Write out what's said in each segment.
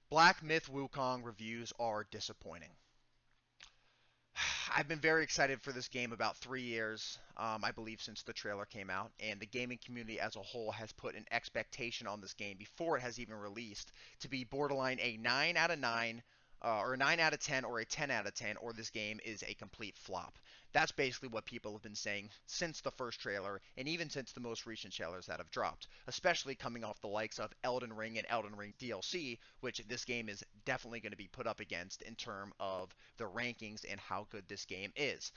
Black Myth Wukong reviews are disappointing. I've been very excited for this game about 3 years, I believe, since the trailer came out, and the gaming community as a whole has put an expectation on this game before it has even released to be borderline a 9 out of 9, or a 9 out of 10, or a 10 out of 10, or this game is a complete flop. That's basically what people have been saying since the first trailer, and even since the most recent trailers that have dropped, especially coming off the likes of Elden Ring and Elden Ring DLC, which this game is definitely going to be put up against in terms of the rankings and how good this game is.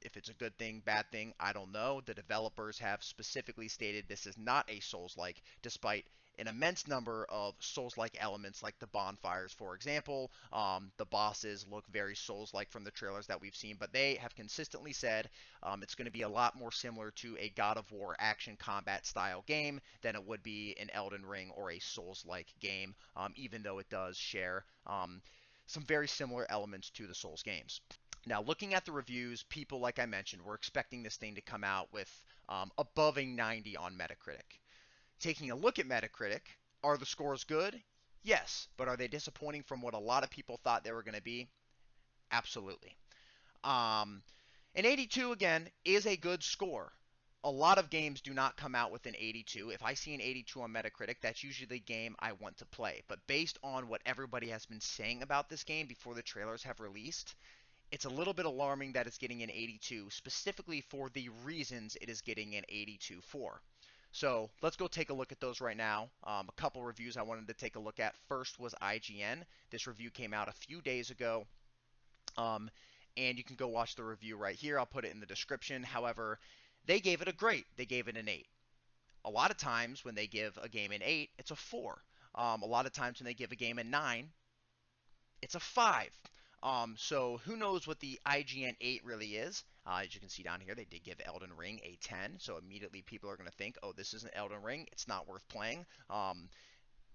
If it's a good thing, bad thing, I don't know. The developers have specifically stated this is not a Souls-like, despite an immense number of Souls-like elements, like the bonfires, for example. The bosses look very Souls-like from the trailers that we've seen, but they have consistently said it's going to be a lot more similar to a God of War action combat style game than it would be an Elden Ring or a Souls-like game, even though it does share some very similar elements to the Souls games. Now, looking at the reviews, people, like I mentioned, were expecting this thing to come out with above a 90 on Metacritic. Taking a look at Metacritic, are the scores good? Yes, but are they disappointing from what a lot of people thought they were going to be? Absolutely. Um, an 82, again, is a good score. A lot of games do not come out with an 82. If I see an 82 on Metacritic, that's usually the game I want to play. But based on what everybody has been saying about this game before the trailers have released, it's a little bit alarming that it's getting an 82, specifically for the reasons it is getting an 82 for. So let's go take a look at those right now. A couple reviews I wanted to take a look at. First was IGN. This review came out a few days ago. Um, and you can go watch the review right here. I'll put it in the description. However, they gave it a great. They gave it an 8. A lot of times when they give a game an 8, it's a 4. A lot of times when they give a game a 9, it's a 5. So who knows what the IGN 8 really is. As you can see down here, they did give Elden Ring a 10. So immediately people are going to think, oh, this isn't Elden Ring. It's not worth playing.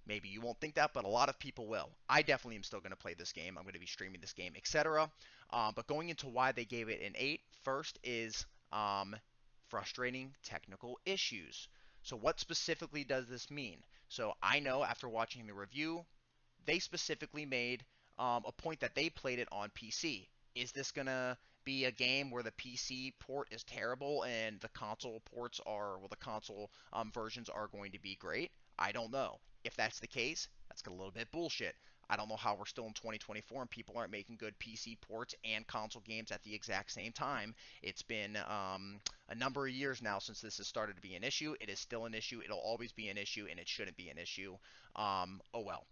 Maybe you won't think that, but a lot of people will. I definitely am still going to play this game. I'm going to be streaming this game, etc. But going into why they gave it an 8, first is frustrating technical issues. So what specifically does this mean? So I know after watching the review, they specifically made a point that they played it on PC. Is this going to be a game where the PC port is terrible and the console ports are, well, the console versions are going to be great? I don't know. If that's the case, that's a little bit bullshit. I don't know how we're still in 2024 and people aren't making good PC ports and console games at the exact same time. It's been a number of years now since this has started to be an issue. It is still an issue. It'll always be an issue, and it shouldn't be an issue. Oh well.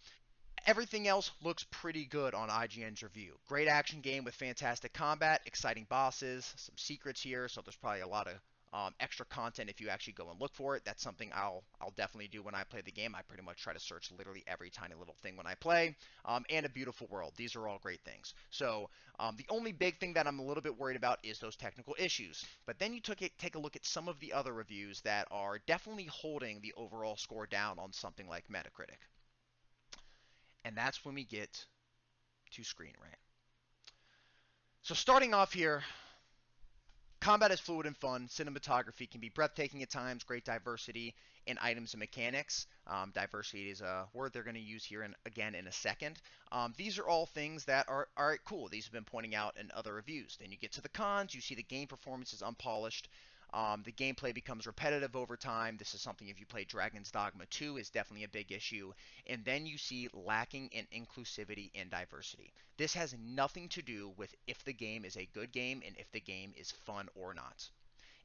Everything else looks pretty good on IGN's review. Great action game with fantastic combat, exciting bosses, some secrets here, so there's probably a lot of extra content if you actually go and look for it. That's something I'll definitely do when I play the game. I pretty much try to search literally every tiny little thing when I play. And a beautiful world. These are all great things. So the only big thing that I'm a little bit worried about is those technical issues. But then you take a look at some of the other reviews that are definitely holding the overall score down on something like Metacritic. And that's when we get to Screen Rant. So starting off here, combat is fluid and fun. Cinematography can be breathtaking at times. Great diversity in items and mechanics. Diversity is a word they're going to use here again in a second. These are all things that are cool. These have been pointing out in other reviews. Then you get to the cons. You see the game performance is unpolished. The gameplay becomes repetitive over time. This is something, if you play Dragon's Dogma 2, is definitely a big issue. And then you see lacking in inclusivity and diversity. This has nothing to do with if the game is a good game and if the game is fun or not.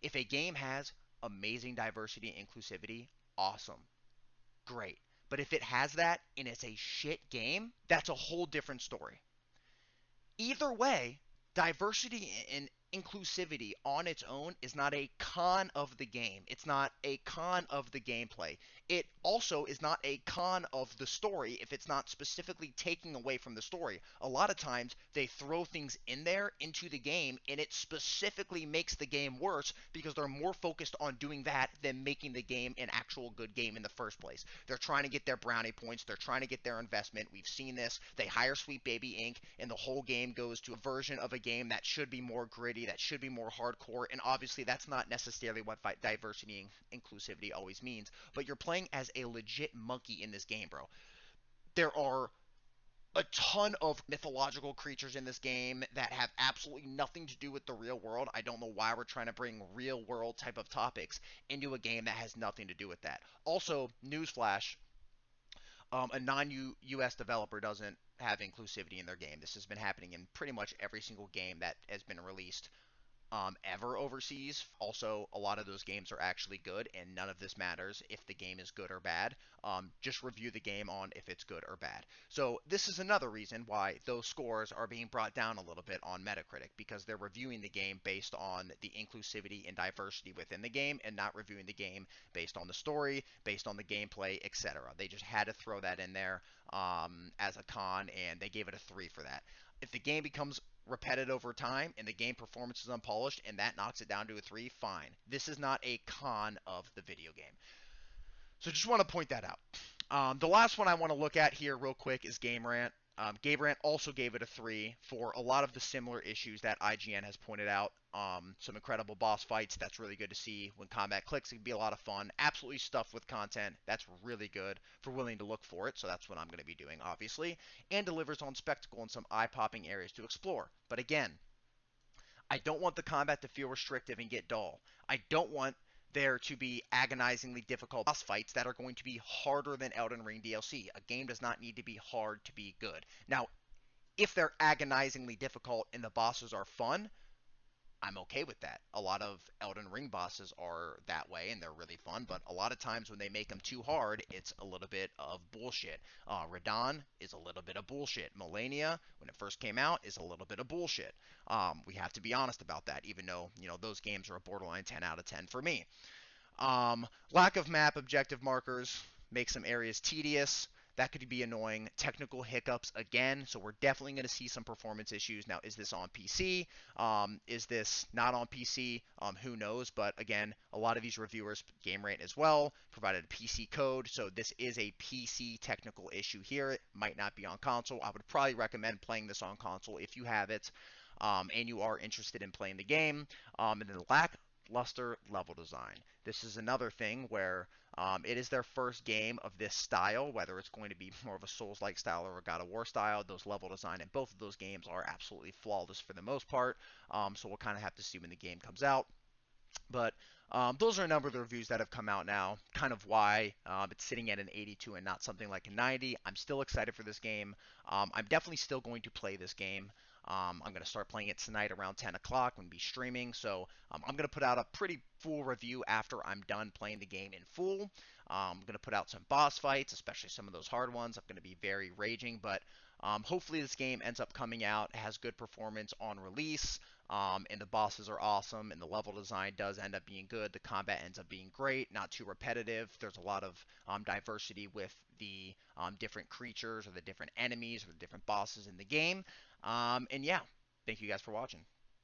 If a game has amazing diversity and inclusivity, awesome. Great. But if it has that and it's a shit game, that's a whole different story. Either way, diversity and inclusivity on its own is not a con of the game. It's not a con of the gameplay. It also is not a con of the story if it's not specifically taking away from the story. A lot of times they throw things in there into the game and it specifically makes the game worse because they're more focused on doing that than making the game an actual good game in the first place. They're trying to get their brownie points. They're trying to get their investment. We've seen this. They hire Sweet Baby Inc. and the whole game goes to a version of a game that should be more gritty, that should be more hardcore, and obviously that's not necessarily what diversity and inclusivity always means, but you're playing as a legit monkey in this game, bro. There are a ton of mythological creatures in this game that have absolutely nothing to do with the real world. I don't know why we're trying to bring real world type of topics into a game that has nothing to do with that. Also, newsflash, a non-US developer doesn't have inclusivity in their game. This has been happening in pretty much every single game that has been released ever overseas. Also, a lot of those games are actually good, and none of this matters if the game is good or bad. Just review the game on if it's good or bad. So this is another reason why those scores are being brought down a little bit on Metacritic, because they're reviewing the game based on the inclusivity and diversity within the game, and not reviewing the game based on the story, based on the gameplay, etc. They just had to throw that in there as a con, and they gave it a 3 for that. If the game becomes repetitive over time and the game performance is unpolished and that knocks it down to a 3, fine. This is not a con of the video game. So just want to point that out. The last one I want to look at here real quick is Game Rant. Game Rant also gave it a 3 for a lot of the similar issues that IGN has pointed out. Some incredible boss fights. That's really good to see. When combat clicks, it can be a lot of fun. Absolutely stuffed with content. That's really good for willing to look for it. So that's what I'm going to be doing, obviously. And delivers on spectacle and some eye-popping areas to explore. But again, I don't want the combat to feel restrictive and get dull. I don't want there to be agonizingly difficult boss fights that are going to be harder than Elden Ring DLC. A game does not need to be hard to be good. Now, if they're agonizingly difficult and the bosses are fun, I'm okay with that. A lot of Elden Ring bosses are that way and they're really fun, but a lot of times when they make them too hard, it's a little bit of bullshit. Radon is a little bit of bullshit. Melania, when it first came out, is a little bit of bullshit. We have to be honest about that, even though, those games are a borderline 10 out of 10 for me. Lack of map objective markers makes some areas tedious. That could be annoying. Technical hiccups again, so we're definitely going to see some performance issues. Now, is this on PC? Is this not on PC? Who knows? But again, a lot of these reviewers, Game Rant as well, provided a PC code, so this is a PC technical issue here. It might not be on console. I would probably recommend playing this on console if you have it and you are interested in playing the game. And then lackluster level design. This is another thing where it is their first game of this style, whether it's going to be more of a Souls-like style or a God of War style. Those level design in both of those games are absolutely flawless for the most part, so we'll kind of have to see when the game comes out. But those are a number of the reviews that have come out now, kind of why it's sitting at an 82 and not something like a 90. I'm still excited for this game. I'm definitely still going to play this game. I'm going to start playing it tonight around 10 o'clock when we be streaming. So I'm going to put out a pretty full review after I'm done playing the game in full. I'm going to put out some boss fights, especially some of those hard ones. I'm going to be very raging, but hopefully this game ends up coming out, has good performance on release, and the bosses are awesome, and the level design does end up being good. The combat ends up being great, not too repetitive. There's a lot of diversity with the different creatures or the different enemies or the different bosses in the game. And yeah, thank you guys for watching.